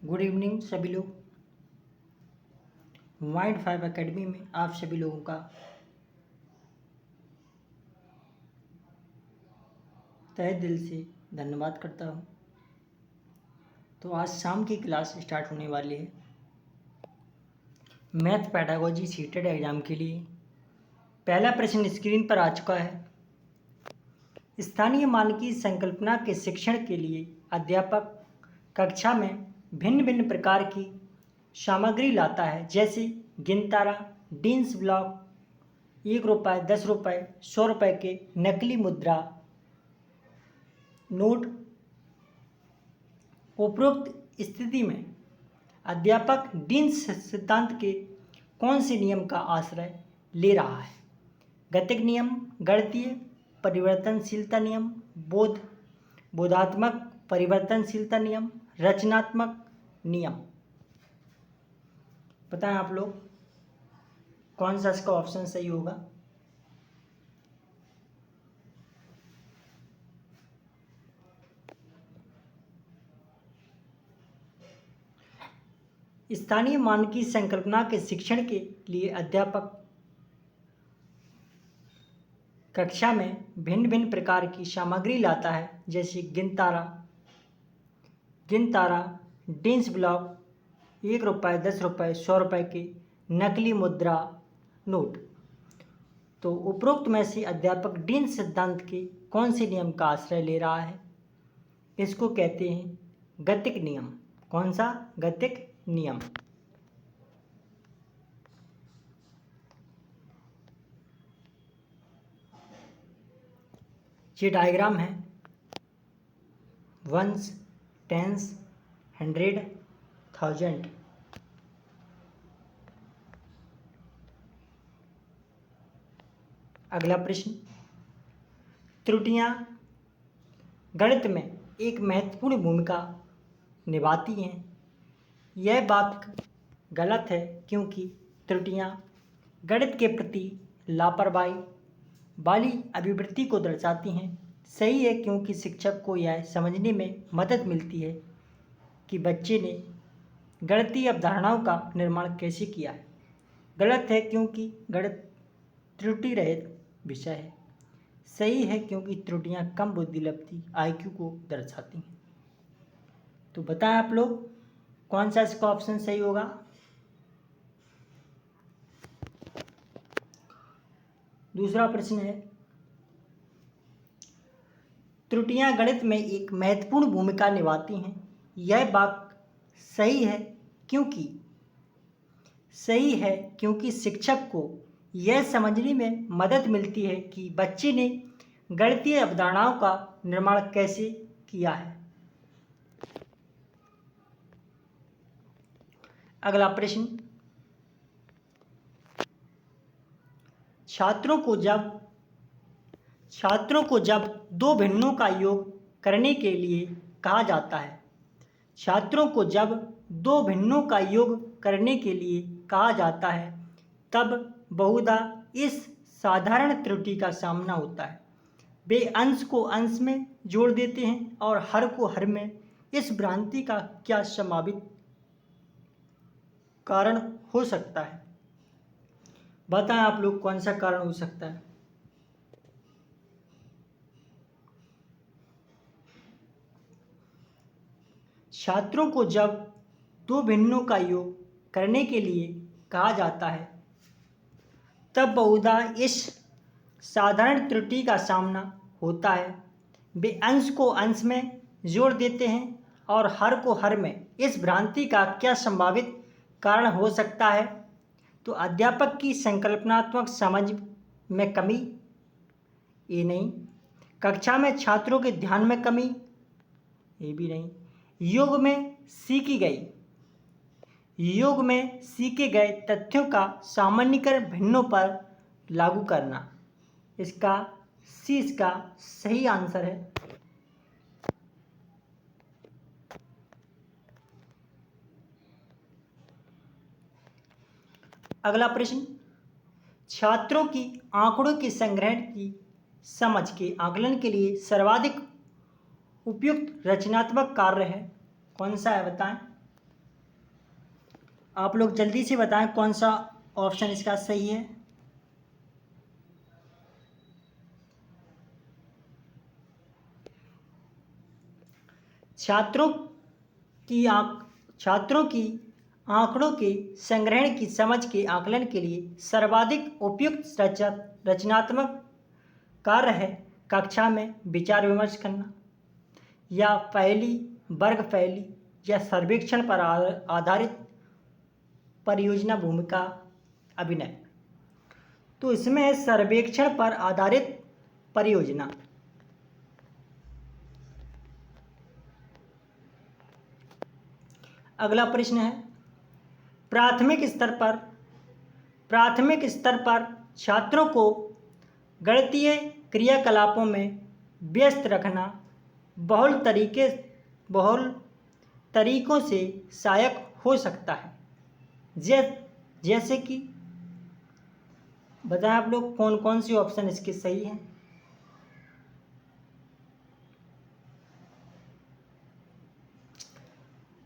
Good evening सभी लोग। Mind 5 academy में आप सभी लोगों का तहे दिल से धन्यवाद करता हूँ। तो आज शाम की क्लास स्टार्ट होने वाली है मैथ पेडागोजी सीटेड एग्जाम के लिए। पहला प्रश्न स्क्रीन पर आ चुका है। स्थानीय मानकी संकल्पना के शिक्षण के लिए अध्यापक कक्षा में भिन्न भिन्न प्रकार की सामग्री लाता है, जैसे गिनतारा, डीन्स ब्लॉक, 1 रुपये, 10 रुपये, 100 रुपये के नकली मुद्रा नोट। उपरोक्त स्थिति में अध्यापक डीन्स सिद्धांत के कौन से नियम का आश्रय ले रहा है? गतिक नियम, गणितीय परिवर्तनशीलता नियम, बोधात्मक परिवर्तनशीलता नियम, रचनात्मक नियम। बताएं आप लोग कौन सा इसका ऑप्शन सही होगा। स्थानीय मानकी संकल्पना के शिक्षण के लिए अध्यापक कक्षा में भिन्न भिन्न प्रकार की सामग्री लाता है, जैसे गिनतारा, डीन्स ब्लॉक, 1 रुपये, 10 रुपये, 100 रुपये के नकली मुद्रा नोट। तो उपरोक्त में से अध्यापक डीन्स सिद्धांत के कौन से नियम का आश्रय ले रहा है? इसको कहते हैं गतिक नियम। कौन सा? गतिक नियम। ये डायग्राम है वंस, टेंस, 100, 1000। अगला प्रश्न, त्रुटियां गणित में एक महत्वपूर्ण भूमिका निभाती हैं। यह बात गलत है, क्योंकि त्रुटियां गणित के प्रति लापरवाही वाली अभिवृत्ति को दर्शाती हैं। सही है, क्योंकि शिक्षक को यह समझने में मदद मिलती है कि बच्चे ने गणितीय अवधारणाओं का निर्माण कैसे किया है। गलत है, क्योंकि गणित त्रुटि रहित विषय है। सही है, क्योंकि त्रुटियां कम बुद्धिलब्धि IQ को दर्शाती हैं। तो बताएं आप लोग कौन सा इसका ऑप्शन सही होगा। दूसरा प्रश्न है, त्रुटियां गणित में एक महत्वपूर्ण भूमिका निभाती हैं। यह बात सही है, क्योंकि शिक्षक को यह समझने में मदद मिलती है कि बच्चे ने गणितीय अवधारणाओं का निर्माण कैसे किया है। अगला प्रश्न, छात्रों को जब दो भिन्नों का योग करने के लिए कहा जाता है, तब बहुधा इस साधारण त्रुटि का सामना होता है। वे अंश को अंश में जोड़ देते हैं और हर को हर में। इस भ्रांति का क्या संभावित कारण हो सकता है? बताएं आप लोग कौन सा कारण हो सकता है। छात्रों को जब दो भिन्नों का योग करने के लिए कहा जाता है, तब बहुधा इस साधारण त्रुटि का सामना होता है। वे अंश को अंश में जोड़ देते हैं और हर को हर में। इस भ्रांति का क्या संभावित कारण हो सकता है? तो अध्यापक की संकल्पनात्मक समझ में कमी, ये नहीं। कक्षा में छात्रों के ध्यान में कमी, ये भी नहीं। योग में सीखे गए तथ्यों का सामान्यीकरण भिन्नों पर लागू करना। इसका सही आंसर है। अगला प्रश्न, छात्रों की आंकड़ों के संग्रहण की समझ के आकलन के लिए सर्वाधिक उपयुक्त रचनात्मक कार्य है। कौन सा है बताएं। आप लोग जल्दी से बताएं कौन सा ऑप्शन इसका सही है। छात्रों छात्रों की आंकड़ों के संग्रहण की समझ के आकलन के लिए सर्वाधिक उपयुक्त रचनात्मक कार्य है कक्षा में विचार विमर्श करना, या पहेली, वर्ग पहेली, या सर्वेक्षण पर आधारित परियोजना भूमिका अभिनय। तो इसमें है सर्वेक्षण पर आधारित परियोजना। अगला प्रश्न है, प्राथमिक स्तर पर छात्रों को गणितीय क्रियाकलापों में व्यस्त रखना बहुल तरीकों से सहायक हो सकता है। जैसे कि बताएं आप लोग कौन कौन सी ऑप्शन इसके सही हैं।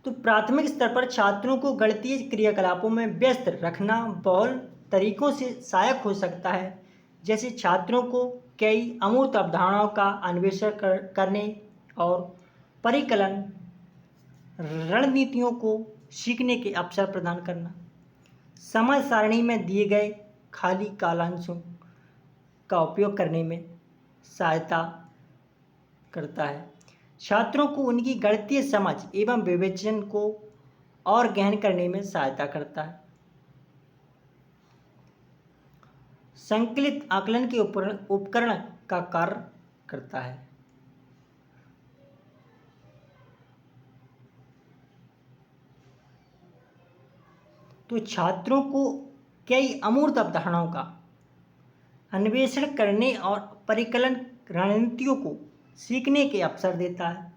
तो प्राथमिक स्तर पर छात्रों को गणितीय क्रियाकलापों में व्यस्त रखना बहुल तरीकों से सहायक हो सकता है, जैसे छात्रों को कई अमूर्त अवधारणाओं का अन्वेषण करने और परिकलन रणनीतियों को सीखने के अवसर प्रदान करना, समय सारणी में दिए गए खाली कालांशों का उपयोग करने में सहायता करता है, छात्रों को उनकी गणितीय समझ एवं विवेचन को और गहन करने में सहायता करता है, संकलित आकलन के उपकरण का कार्य करता है। तो छात्रों को कई अमूर्त अवधारणाओं का अन्वेषण करने और परिकलन रणनीतियों को सीखने के अवसर देता है,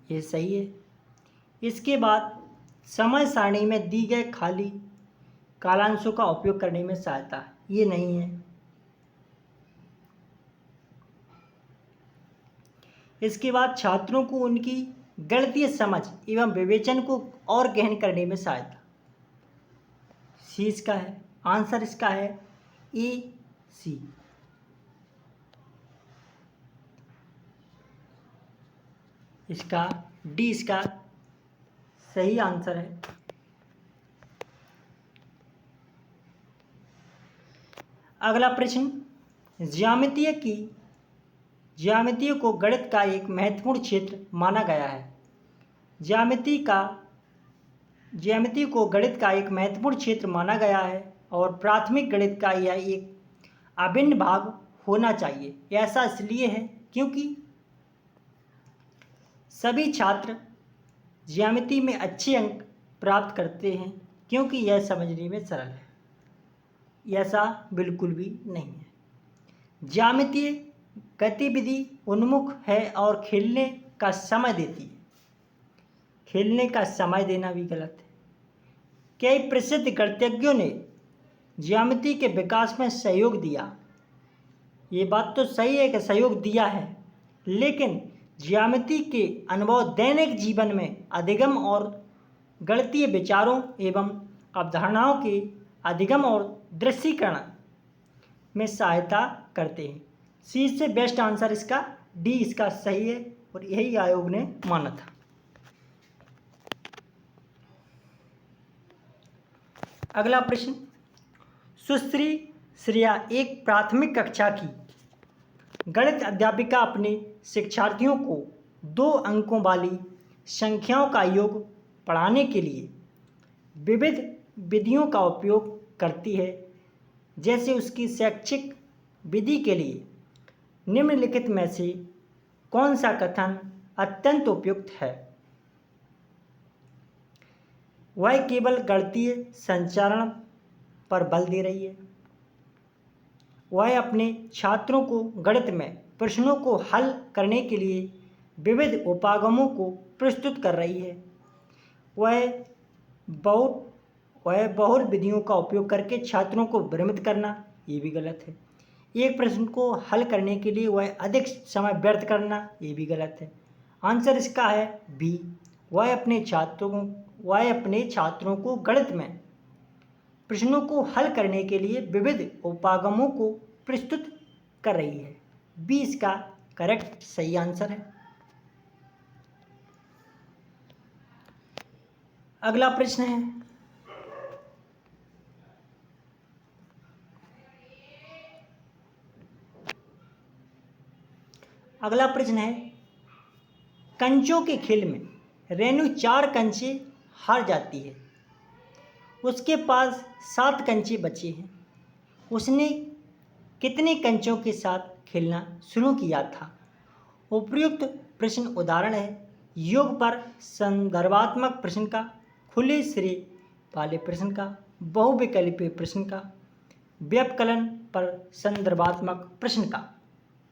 ये सही है। इसके बाद समय सारणी में दी गए खाली कालांशों का उपयोग करने में सहायता, ये नहीं है। इसके बाद छात्रों को उनकी गणितीय समझ एवं विवेचन को और गहन करने में सहायता, सी इसका है आंसर, इसका है ए सी। इसका डी इसका सही आंसर है। अगला प्रश्न, ज्यामिति को गणित का एक महत्वपूर्ण क्षेत्र माना गया है। ज्यामिति को गणित का एक महत्वपूर्ण क्षेत्र माना गया है और प्राथमिक गणित का यह एक अभिन्न भाग होना चाहिए। ऐसा इसलिए है क्योंकि सभी छात्र ज्यामिति में अच्छे अंक प्राप्त करते हैं, क्योंकि यह समझने में सरल है। ऐसा बिल्कुल भी नहीं है। ज्यामितीय गतिविधि उन्मुख है और खेलने का समय देती है। खेलने का समय देना भी गलत है। कई प्रसिद्ध गणितज्ञों ने ज्यामिति के विकास में सहयोग दिया, ये बात तो सही है कि सहयोग दिया है, लेकिन ज्यामिति के अनुभव दैनिक जीवन में अधिगम और गणितीय विचारों एवं अवधारणाओं के अधिगम और दृश्यीकरण में सहायता करते हैं। सी से बेस्ट आंसर इसका डी इसका सही है और यही आयोग ने माना था। अगला प्रश्न, सुश्री श्रेया एक प्राथमिक कक्षा की गणित अध्यापिका अपने शिक्षार्थियों को 2 अंकों वाली संख्याओं का योग पढ़ाने के लिए विविध विधियों का उपयोग करती है। जैसे उसकी शैक्षिक विधि के लिए निम्नलिखित में से कौन सा कथन अत्यंत उपयुक्त है? वह केवल गणितीय संचारण पर बल दे रही है। वह अपने छात्रों को गणित में प्रश्नों को हल करने के लिए विविध उपागमों को प्रस्तुत कर रही है। वह बहुल विधियों का उपयोग करके छात्रों को भ्रमित करना, ये भी गलत है। एक प्रश्न को हल करने के लिए वह अधिक समय व्यर्थ करना, ये भी गलत है। आंसर इसका है बी, वह अपने छात्रों वह अपने छात्रों को गणित में प्रश्नों को हल करने के लिए विविध उपागमों को प्रस्तुत कर रही है। बी इसका करेक्ट सही आंसर है। अगला प्रश्न है, कंचों के खेल में रेणु 4 कंचे हार जाती है, उसके पास 7 कंचे बचे हैं, उसने कितने कंचों के साथ खेलना शुरू किया था? उपयुक्त प्रश्न उदाहरण है योग पर संदर्भात्मक प्रश्न का, खुले सिरे वाले प्रश्न का, बहुविकल्पीय प्रश्न का, व्यवकलन पर संदर्भात्मक प्रश्न का।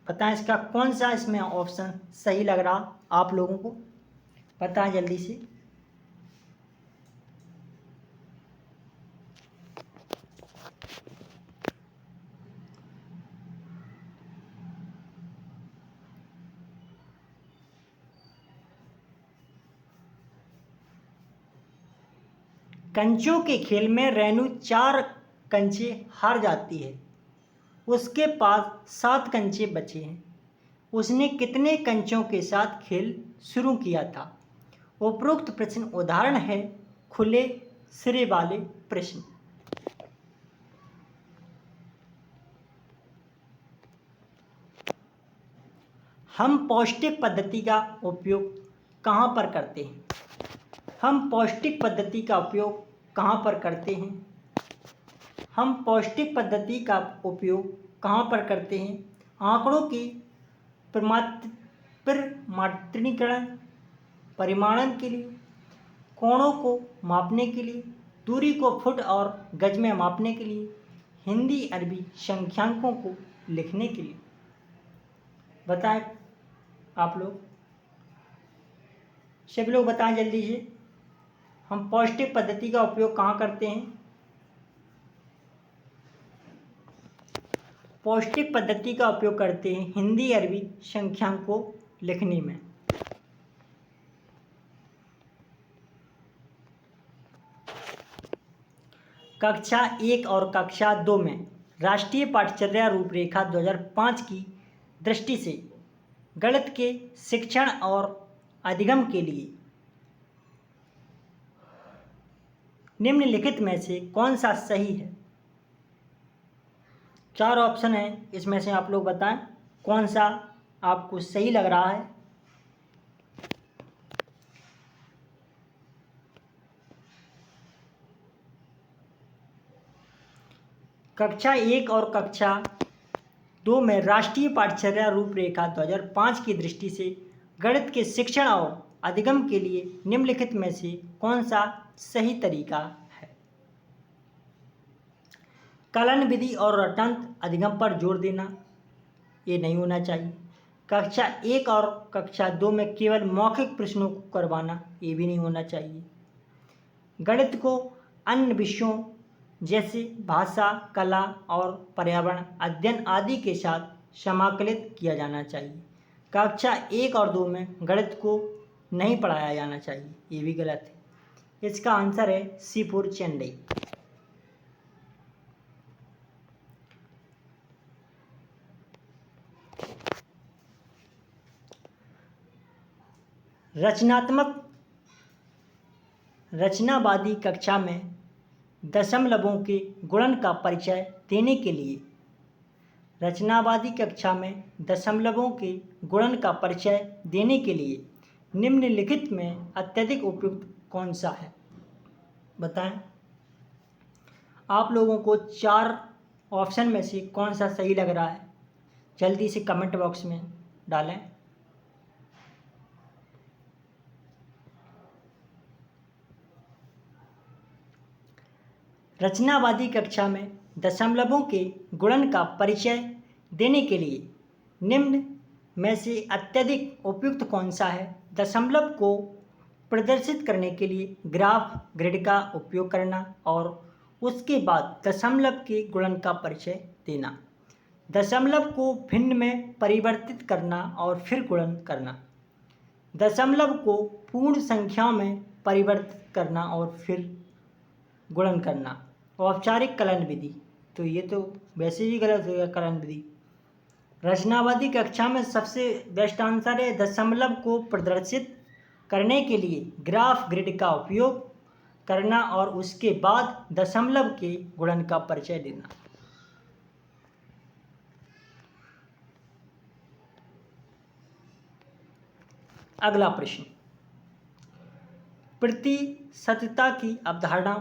बताएं इसका कौन सा इसमें ऑप्शन सही लग रहा आप लोगों को, बताएं जल्दी से। कंचों के खेल में रेणु 4 कंचे हार जाती है, उसके पास 7 कंचे बचे हैं, उसने कितने कंचों के साथ खेल शुरू किया था? उपरोक्त प्रश्न उदाहरण है खुले सिरे वाले प्रश्न। हम पौष्टिक पद्धति का उपयोग कहाँ पर करते हैं? हम पौष्टिक पद्धति का उपयोग कहाँ पर करते हैं? हम पौष्टिक पद्धति का उपयोग कहाँ पर करते हैं? आंकड़ों की प्रमाणीकरण, परिमाणन के लिए, कोणों को मापने के लिए, दूरी को फुट और गज में मापने के लिए, हिंदी अरबी संख्यांकों को लिखने के लिए। बताएं आप लोग, सभी लोग बताएं जल्दी से। हम पौष्टिक पद्धति का उपयोग कहाँ करते हैं? पौष्टिक पद्धति का उपयोग करते हैं हिंदी अरबी संख्यांक को लिखने में। कक्षा 1 और कक्षा 2 में राष्ट्रीय पाठ्यचर्या रूपरेखा 2005 की दृष्टि से गणित के शिक्षण और अधिगम के लिए निम्नलिखित में से कौन सा सही है? 4 ऑप्शन है, इसमें से आप लोग बताएं कौन सा आपको सही लग रहा है। कक्षा 1 और कक्षा 2 में राष्ट्रीय पाठ्यचर्या रूपरेखा 2005 की दृष्टि से गणित के शिक्षण और अधिगम के लिए निम्नलिखित में से कौन सा सही तरीका है? कलन विधि और रटांत अधिगम पर जोर देना, ये नहीं होना चाहिए। कक्षा 1 और कक्षा 2 में केवल मौखिक प्रश्नों को करवाना, ये भी नहीं होना चाहिए। गणित को अन्य विषयों जैसे भाषा, कला और पर्यावरण अध्ययन आदि के साथ समाकलित किया जाना चाहिए। कक्षा 1 और 2 में गणित को नहीं पढ़ाया जाना चाहिए, ये भी गलत है। इसका आंसर है सीपुर चेन्नई। रचनावादी कक्षा में दशमलवों के गुणन का परिचय देने के लिए रचनावादी कक्षा में दशमलवों के गुणन का परिचय देने के लिए निम्नलिखित में अत्यधिक उपयुक्त कौन सा है? बताएं आप लोगों को 4 ऑप्शन में से कौन सा सही लग रहा है, जल्दी से कमेंट बॉक्स में डालें। रचनावादी कक्षा में दशमलवों के गुणन का परिचय देने के लिए निम्न में से अत्यधिक उपयुक्त कौन सा है? दशमलव को प्रदर्शित करने के लिए ग्राफ ग्रिड का उपयोग करना और उसके बाद दशमलव के गुणन का परिचय देना, दशमलव को भिन्न में परिवर्तित करना और फिर गुणन करना, दशमलव को पूर्ण संख्याओं में परिवर्तित करना और फिर गुणन करना। औपचारिक कलन विधि, तो ये तो वैसे भी गलत हो गया कलन विधि। रचनावादी कक्षा में सबसे बेस्ट आंसर है दशमलव को प्रदर्शित करने के लिए ग्राफ ग्रिड का उपयोग करना और उसके बाद दशमलव के गुणन का परिचय देना। अगला प्रश्न, प्रतिशतता की अवधारणा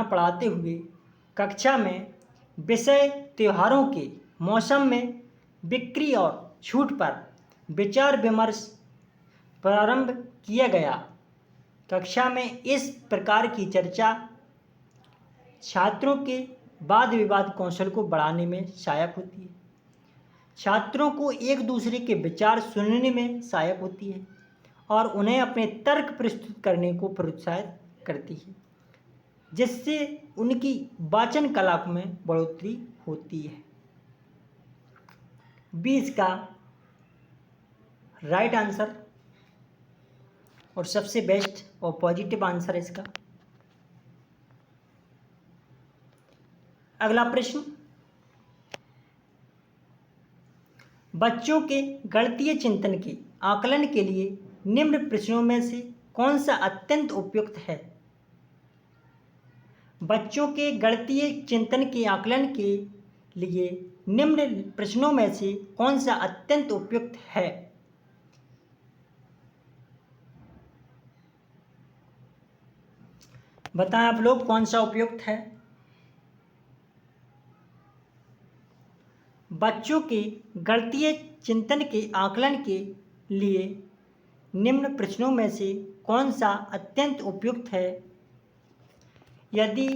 पढ़ाते हुए कक्षा में विषय त्योहारों के मौसम में बिक्री और छूट पर विचार विमर्श प्रारंभ किया गया। कक्षा में इस प्रकार की चर्चा छात्रों के वाद विवाद कौशल को बढ़ाने में सहायक होती है, छात्रों को एक दूसरे के विचार सुनने में सहायक होती है और उन्हें अपने तर्क प्रस्तुत करने को प्रोत्साहित करती है, जिससे उनकी वाचन कला में बढ़ोतरी होती है। 20 का राइट आंसर और सबसे बेस्ट और पॉजिटिव आंसर है इसका। अगला प्रश्न, बच्चों के गणितीय चिंतन के आकलन के लिए निम्न प्रश्नों में से कौन सा अत्यंत उपयुक्त है? बच्चों के गणितीय चिंतन के आकलन के लिए निम्न प्रश्नों में से कौन सा अत्यंत उपयुक्त है? बताएं आप लोग कौन सा उपयुक्त है। बच्चों के गणितीय चिंतन के आकलन के लिए निम्न प्रश्नों में से कौन सा अत्यंत उपयुक्त है? यदि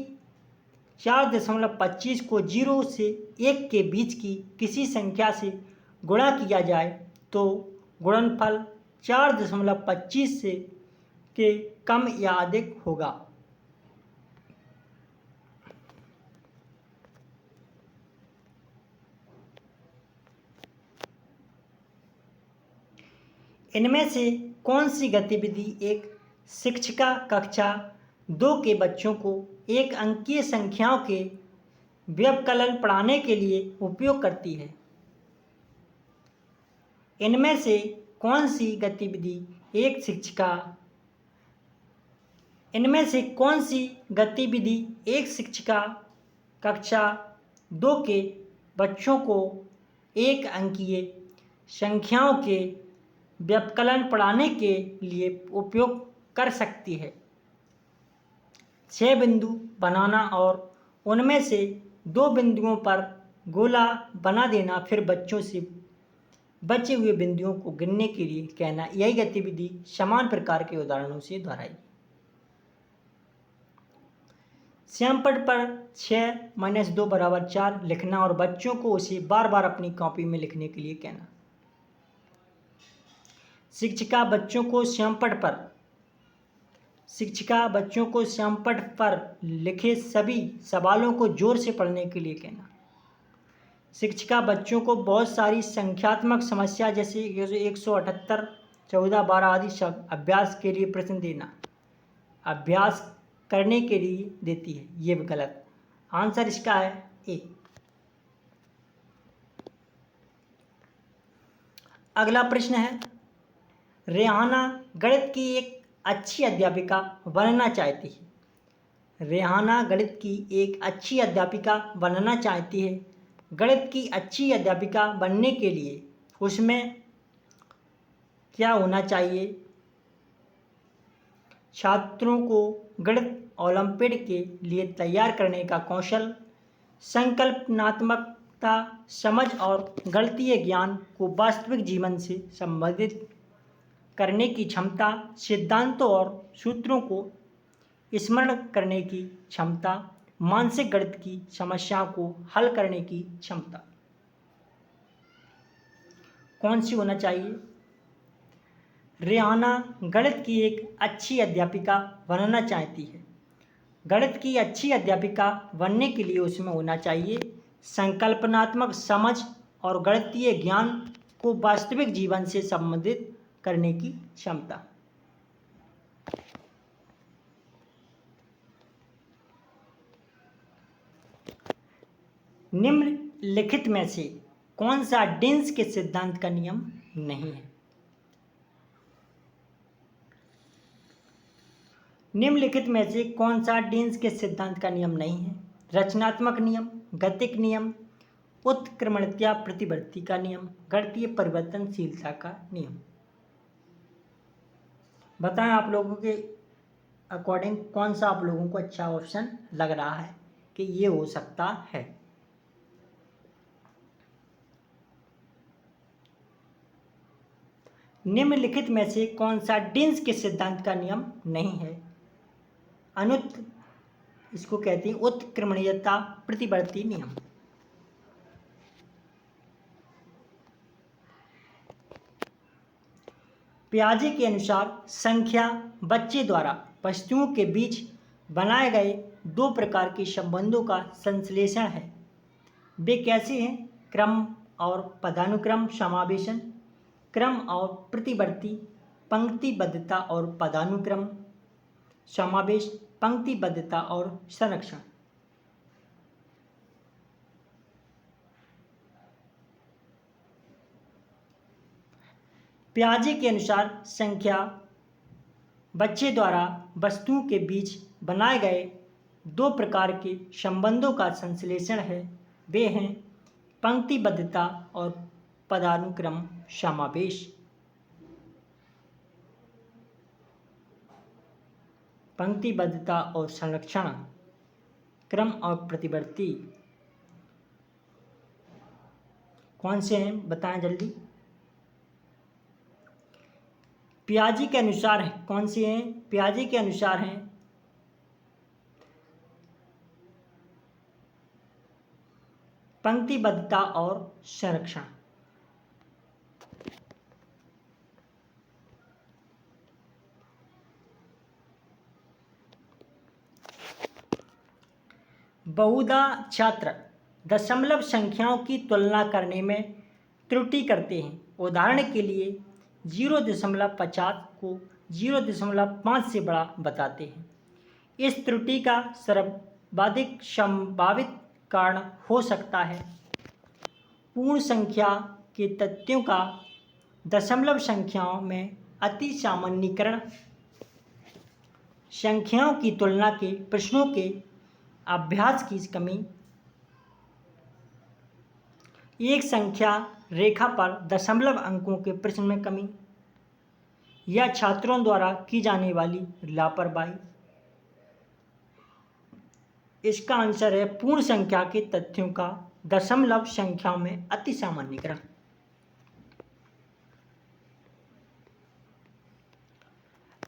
4.25 को 0 से 1 के बीच की किसी संख्या से गुणा किया जाए तो गुणनफल 4.25 से के कम या अधिक होगा। इनमें से कौन सी गतिविधि एक शिक्षिका कक्षा 2 के बच्चों को एक अंकीय संख्याओं के व्यवकलन पढ़ाने के लिए उपयोग करती है? इनमें से कौन सी गतिविधि एक शिक्षिका कक्षा 2 के बच्चों को एक अंकीय संख्याओं के व्यवकलन पढ़ाने के लिए उपयोग कर सकती है? 6 बिंदु बनाना और उनमें से 2 बिंदुओं पर गोला बना देना, फिर बच्चों से बचे हुए बिंदुओं को गिनने के लिए कहना। यही गतिविधि समान प्रकार के उदाहरणों से दोहराई। श्यामपट्ट पर 6 - 2 = 4 लिखना और बच्चों को उसे बार बार अपनी कॉपी में लिखने के लिए कहना। शिक्षिका बच्चों को श्यामपट्ट पर लिखे सभी सवालों को जोर से पढ़ने के लिए कहना। शिक्षिका बच्चों को बहुत सारी संख्यात्मक समस्या जैसे 178, 14, 12 आदि सब अभ्यास के लिए प्रश्न देना, अभ्यास करने के लिए देती है। ये गलत आंसर इसका है ए। अगला प्रश्न है, रेहाना गणित की एक अच्छी अध्यापिका बनना चाहती है। रेहाना गणित की एक अच्छी अध्यापिका बनना चाहती है। गणित की अच्छी अध्यापिका बनने के लिए उसमें क्या होना चाहिए? छात्रों को गणित ओलंपियाड के लिए तैयार करने का कौशल, संकल्पनात्मकता, समझ और गणितीय ज्ञान को वास्तविक जीवन से संबंधित करने की क्षमता, सिद्धांतों और सूत्रों को स्मरण करने की क्षमता, मानसिक गणित की समस्याओं को हल करने की क्षमता। कौन सी होना चाहिए? रेहाना गणित की एक अच्छी अध्यापिका बनना चाहती है। गणित की अच्छी अध्यापिका बनने के लिए उसमें होना चाहिए संकल्पनात्मक समझ और गणितीय ज्ञान को वास्तविक जीवन से संबंधित करने की क्षमता। निम्नलिखित में से कौन सा डिन्स के सिद्धांत का नियम नहीं है? निम्नलिखित में से कौन सा डिन्स के सिद्धांत का नियम नहीं है? रचनात्मक नियम, गतिक नियम, उत्क्रमणीयता प्रतिवर्ती का नियम, गणितीय परिवर्तनशीलता का नियम। बताएं आप लोगों के अकॉर्डिंग कौन सा आप लोगों को अच्छा ऑप्शन लग रहा है कि ये हो सकता है। निम्नलिखित में से कौन सा डिन्स के सिद्धांत का नियम नहीं है? इसको कहते हैं उत्क्रमणीयता प्रतिवर्ती नियम। पियाजे के अनुसार संख्या बच्चे द्वारा वस्तुओं के बीच बनाए गए दो प्रकार के संबंधों का संश्लेषण है। वे कैसे हैं? क्रम और पदानुक्रम समावेशन, क्रम और प्रतिवर्ती, पंक्तिबद्धता और पदानुक्रम समावेश, पंक्तिबद्धता और संरक्षण। पियाजे के अनुसार संख्या बच्चे द्वारा वस्तुओं के बीच बनाए गए दो प्रकार के संबंधों का संश्लेषण है। वे हैं पंक्तिबद्धता और पदानुक्रम समावेश। पंक्तिबद्धता और संरक्षण, क्रम और प्रतिवर्ती कौन से हैं? बताएं जल्दी। पियाजे के अनुसार कौन से हैं? पियाजे के अनुसार हैं पंक्तिबद्धता और संरक्षण। बहुधा छात्र दशमलव संख्याओं की तुलना करने में त्रुटि करते हैं। उदाहरण के लिए 0.50 को 0.5 से बड़ा बताते हैं। इस त्रुटि का सर्वाधिक संभावित कारण हो सकता है पूर्ण संख्या के तथ्यों का दशमलव संख्याओं में अति सामान्यीकरण, संख्याओं की तुलना के प्रश्नों के अभ्यास की कमी, एक संख्या रेखा पर दशमलव अंकों के प्रश्न में कमी, या छात्रों द्वारा की जाने वाली लापरवाही। इसका आंसर है पूर्ण संख्या के तथ्यों का दशमलव संख्याओं में अति सामान्यीकरण।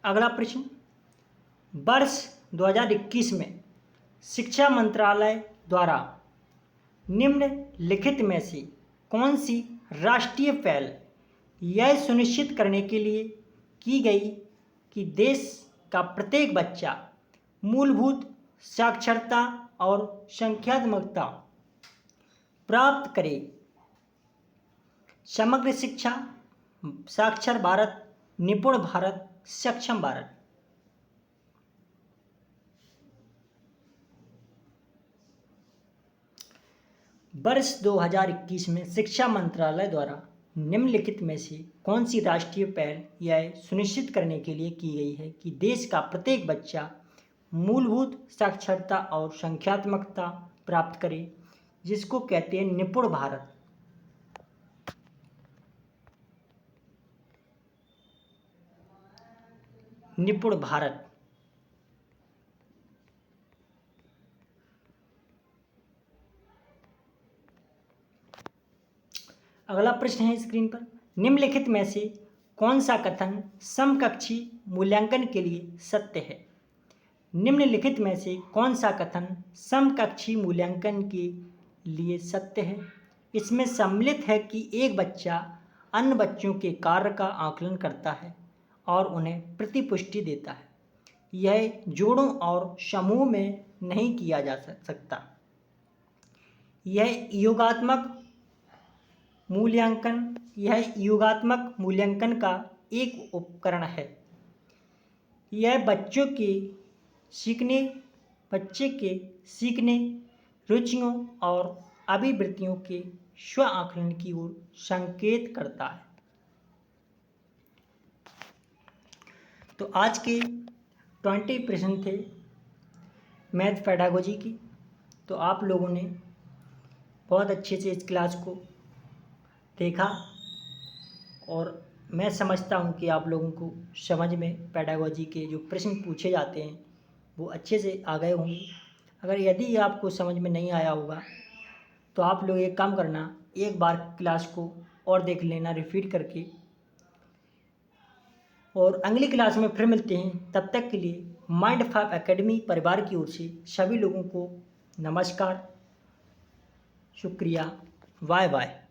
अगला प्रश्न, वर्ष 2021 में शिक्षा मंत्रालय द्वारा निम्नलिखित में से कौन सी राष्ट्रीय पहल यह सुनिश्चित करने के लिए की गई कि देश का प्रत्येक बच्चा मूलभूत साक्षरता और संख्यात्मकता प्राप्त करे? समग्र शिक्षा, साक्षर भारत, निपुण भारत, सक्षम भारत। वर्ष 2021 में शिक्षा मंत्रालय द्वारा निम्नलिखित में से कौन सी राष्ट्रीय पहल यह सुनिश्चित करने के लिए की गई है कि देश का प्रत्येक बच्चा मूलभूत साक्षरता और संख्यात्मकता प्राप्त करे, जिसको कहते हैं निपुण भारत? निपुण भारत। अगला प्रश्न है स्क्रीन पर, निम्नलिखित में से कौन सा कथन समकक्षी मूल्यांकन के लिए सत्य है? निम्नलिखित में से कौन सा कथन समकक्षी मूल्यांकन के लिए सत्य है? इसमें सम्मिलित है कि एक बच्चा अन्य बच्चों के कार्य का आकलन करता है और उन्हें प्रतिपुष्टि देता है। यह जोड़ों और समूह में नहीं किया जा सकता। यह योगात्मक मूल्यांकन का एक उपकरण है। यह बच्चे के सीखने, रुचियों और अभिवृत्तियों के स्व आकलन की ओर संकेत करता है। तो आज के 20 प्रश्न थे मैथ पेडागोजी की। तो आप लोगों ने बहुत अच्छे से इस क्लास को देखा और मैं समझता हूँ कि आप लोगों को समझ में पेडागोजी के जो प्रश्न पूछे जाते हैं वो अच्छे से आ गए होंगे। अगर यदि आपको समझ में नहीं आया होगा तो आप लोग एक काम करना, एक बार क्लास को और देख लेना रिपीट करके, और अगली क्लास में फिर मिलते हैं। तब तक के लिए माइंड5 एकेडमी परिवार की ओर से सभी लोगों को नमस्कार, शुक्रिया, बाय बाय।